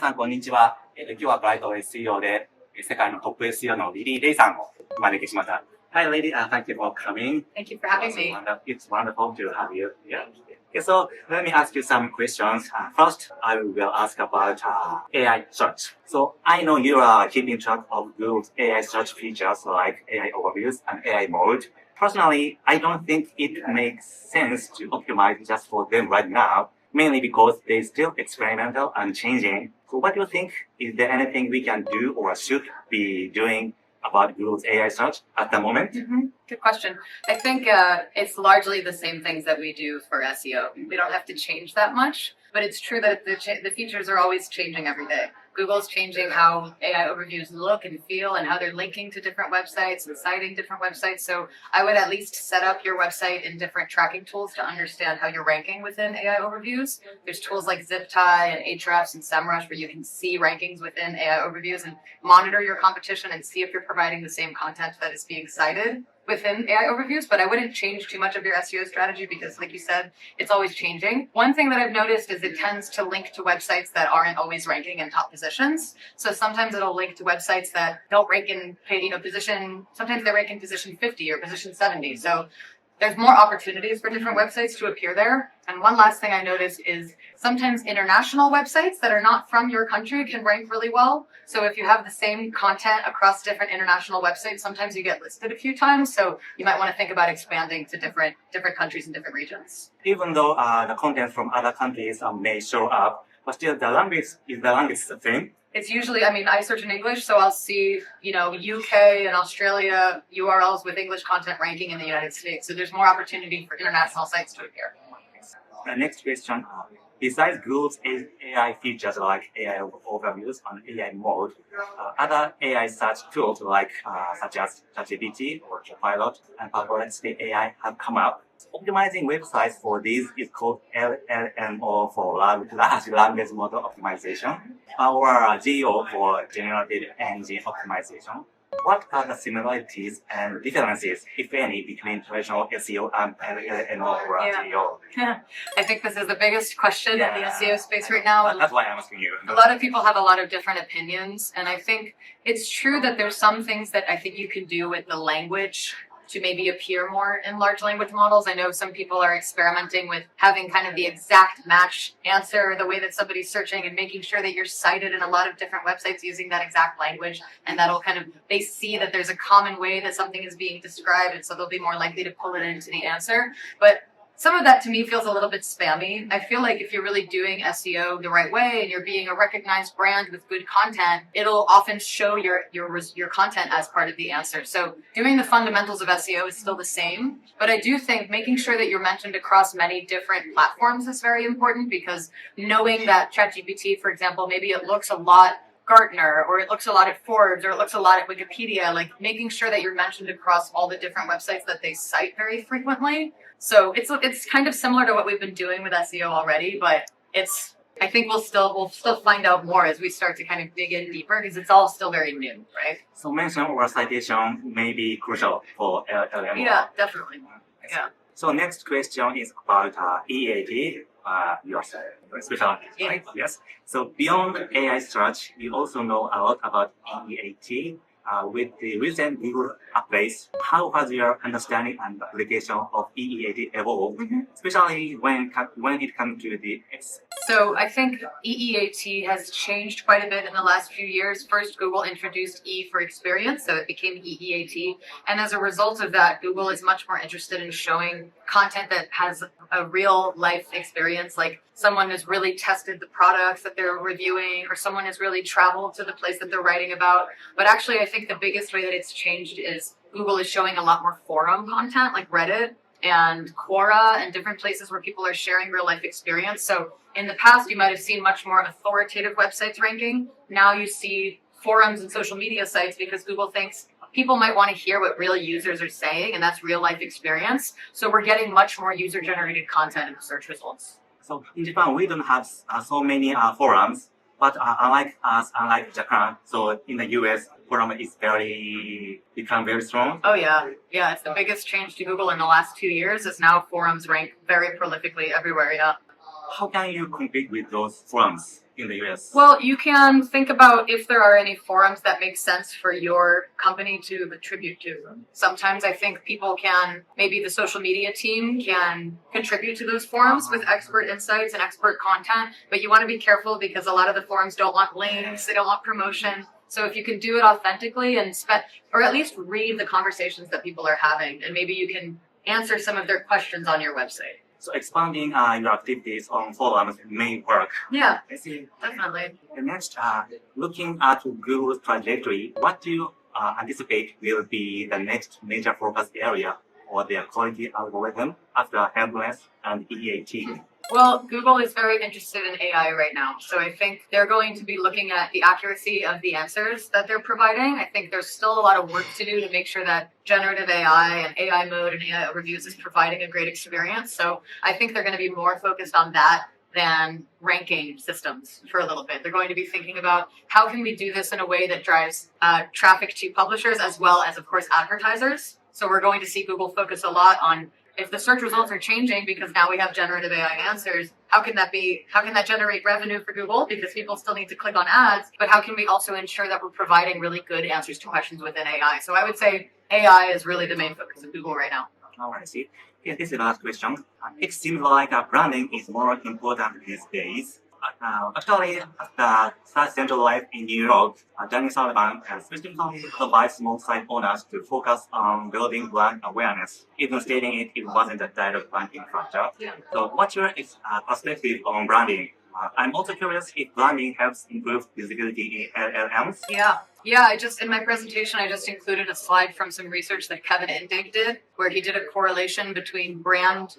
さん、こんにちは。今日はブライト SEO で、世界のトップ SEO のリリー・レイさんをお招きしました。Hi, lady. Thank you for coming. Thank you for having me. It's wonderful to have you here. Okay, so let me ask you some questions. First, I will ask about AI search. So I know you are keeping track of good AI search features like AI overviews and AI mode. Personally, I don't think it makes sense to optimize just for them right now, mainly because they're still experimental and changing. So what do you think? Is there anything we can do or should be doing about Google's AI search at the moment? Good question. I think it's largely the same things that we do for SEO. We don't have to change that much, but it's true that the features are always changing every day. Google's changing how AI overviews look and feel and how they're linking to different websites and citing different websites. So I would at least set up your website in different tracking tools to understand how you're ranking within AI overviews. There's tools like ZipTie and Ahrefs and SEMrush where you can see rankings within AI overviews and monitor your competition and see if you're providing the same content that is being cited within AI overviews, but I wouldn't change too much of your SEO strategy because, like you said, it's always changing. One thing that I've noticed is it tends to link to websites that aren't always ranking in top positions. So sometimes it'll link to websites that don't rank in, position, sometimes they rank in position 50 or position 70. So there's more opportunities for different websites to appear there. And one last thing I noticed is sometimes international websites that are not from your country can rank really well. So if you have the same content across different international websites, sometimes you get listed a few times. So you might want to think about expanding to different countries and different regions. Even though the content from other countries may show up, but still the language is the same. It's usually, I search in English, so I'll see, UK and Australia URLs with English content ranking in the United States. So there's more opportunity for international sites to appear. The next question. Besides Google's AI features like AI overviews and AI mode, other AI search tools such as ChatGPT or Copilot and Perplexity AI have come up. Optimizing websites for these is called LLMO for large language model optimization, or GEO for generative engine optimization. What are the similarities and differences, if any, between traditional SEO and LLMO or GEO? I think this is the biggest question in the SEO space right now. That's why I'm asking you. A lot of people have a lot of different opinions, and I think it's true that there's some things that I think you can do with the language to maybe appear more in large language models. I know some people are experimenting with having kind of the exact match answer, the way that somebody's searching, and making sure that you're cited in a lot of different websites using that exact language. And that'll they see that there's a common way that something is being described, and so they'll be more likely to pull it into the answer. But some of that to me feels a little bit spammy. I feel like if you're really doing SEO the right way and you're being a recognized brand with good content, it'll often show your content as part of the answer. So doing the fundamentals of SEO is still the same, but I do think making sure that you're mentioned across many different platforms is very important, because knowing that ChatGPT, for example, maybe it looks a lot Gartner, or it looks a lot at Forbes, or it looks a lot at Wikipedia, making sure that you're mentioned across all the different websites that they cite very frequently. So it's kind of similar to what we've been doing with SEO already, but I think we'll still find out more as we start to kind of dig in deeper, because it's all still very new, right? So mention or citation may be crucial for LLMO. Yeah, definitely. Yeah. So next question is about E-E-A-T. Your specialty, right? Yes. So beyond AI search, you also know a lot about E-E-A-T. With the recent Google updates, how has your understanding and application of E-E-A-T evolved, especially when it comes to the X? So I think E-E-A-T has changed quite a bit in the last few years. First, Google introduced E for experience, so it became E-E-A-T. And as a result of that, Google is much more interested in showing content that has a real life experience, like someone has really tested the products that they're reviewing, or someone has really traveled to the place that they're writing about. But actually, I think the biggest way that it's changed is Google is showing a lot more forum content, like Reddit and Quora and different places where people are sharing real life experience. So in the past, you might have seen much more authoritative websites ranking. Now you see forums and social media sites, because Google thinks people might want to hear what real users are saying, and that's real life experience. So we're getting much more user-generated content in the search results. So in Japan, we don't have so many forums, but unlike Japan, so in the US, forum is become very strong. Oh yeah. Yeah, it's the biggest change to Google in the last 2 years, is now forums rank very prolifically everywhere, yeah. How can you compete with those forums? in the US? Well, you can think about if there are any forums that make sense for your company to attribute to. Sometimes I think people can, maybe the social media team can contribute to those forums with expert insights and expert content, but you want to be careful because a lot of the forums don't want links, they don't want promotion. So if you can do it authentically and or at least read the conversations that people are having, and maybe you can answer some of their questions on your website. So expanding your activities on forums may work. Yeah, I see. definitely. And next, looking at Google's trajectory, what do you anticipate will be the next major focus area for their quality algorithm after Helmless and E-E-A-T? Well, Google is very interested in AI right now. So I think they're going to be looking at the accuracy of the answers that they're providing. I think there's still a lot of work to do to make sure that generative AI and AI mode and AI overviews is providing a great experience. So I think they're going to be more focused on that than ranking systems for a little bit. They're going to be thinking about how can we do this in a way that drives traffic to publishers as well as, of course, advertisers. So we're going to see Google focus a lot on if the search results are changing because now we have generative AI answers, how can that generate revenue for Google? Because people still need to click on ads, but how can we also ensure that we're providing really good answers to questions within AI? So I would say AI is really the main focus of Google right now. Oh, I see. Yeah, this is the last question. It seems like branding is more important these days. Actually, the Search Central Life in New York, Danny Sullivan has specifically advised small site owners to focus on building brand awareness, even stating it wasn't a direct branding factor. Yeah. So what's your perspective on branding? I'm also curious if branding helps improve visibility in LLMs. Yeah, in my presentation, I just included a slide from some research that Kevin Indig did, where he did a correlation between brand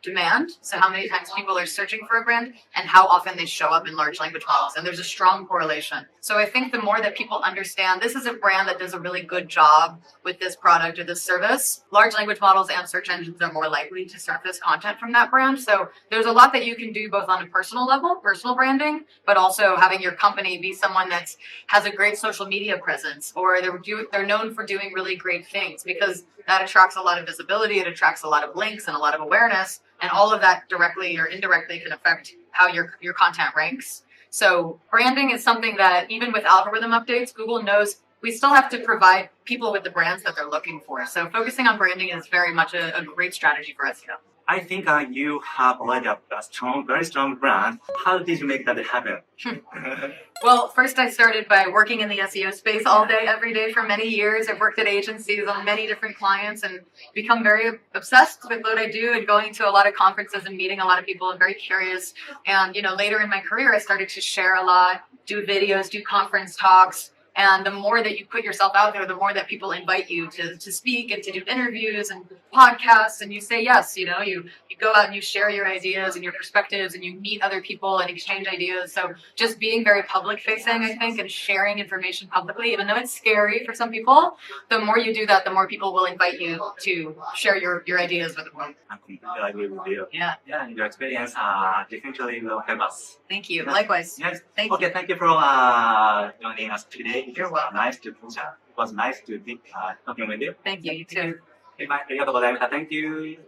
demand, so how many times people are searching for a brand, and how often they show up in large language models. And there's a strong correlation. So I think the more that people understand this is a brand that does a really good job with this product or this service, large language models and search engines are more likely to surface content from that brand. So there's a lot that you can do both on a personal level, personal branding, but also having your company be someone that has a great social media presence, or they're known for doing really great things, because that attracts a lot of visibility, it attracts a lot of links and a lot of awareness, and all of that directly or indirectly can affect how your content ranks. So branding is something that even with algorithm updates, Google knows we still have to provide people with the brands that they're looking for. So focusing on branding is very much a great strategy for SEO. I think you have already a very strong brand. How did you make that happen? Well, first I started by working in the SEO space all day, every day for many years. I've worked at agencies on many different clients and become very obsessed with what I do and going to a lot of conferences and meeting a lot of people and very curious. And, later in my career, I started to share a lot, do videos, do conference talks. And the more that you put yourself out there, the more that people invite you to speak and to do interviews and podcasts, and you say yes. You go out and you share your ideas and your perspectives, and you meet other people and exchange ideas. So just being very public facing, I think, and sharing information publicly, even though it's scary for some people, the more you do that, the more people will invite you to share your ideas with the world. I completely agree with you. Yeah. Yeah, your experience definitely will help us. Thank you. Likewise. Yes. Thank you. Okay, thank you for joining us today. You're welcome. It was nice to be talking with you. Thank you. You too. ありがとうございました。Thank you.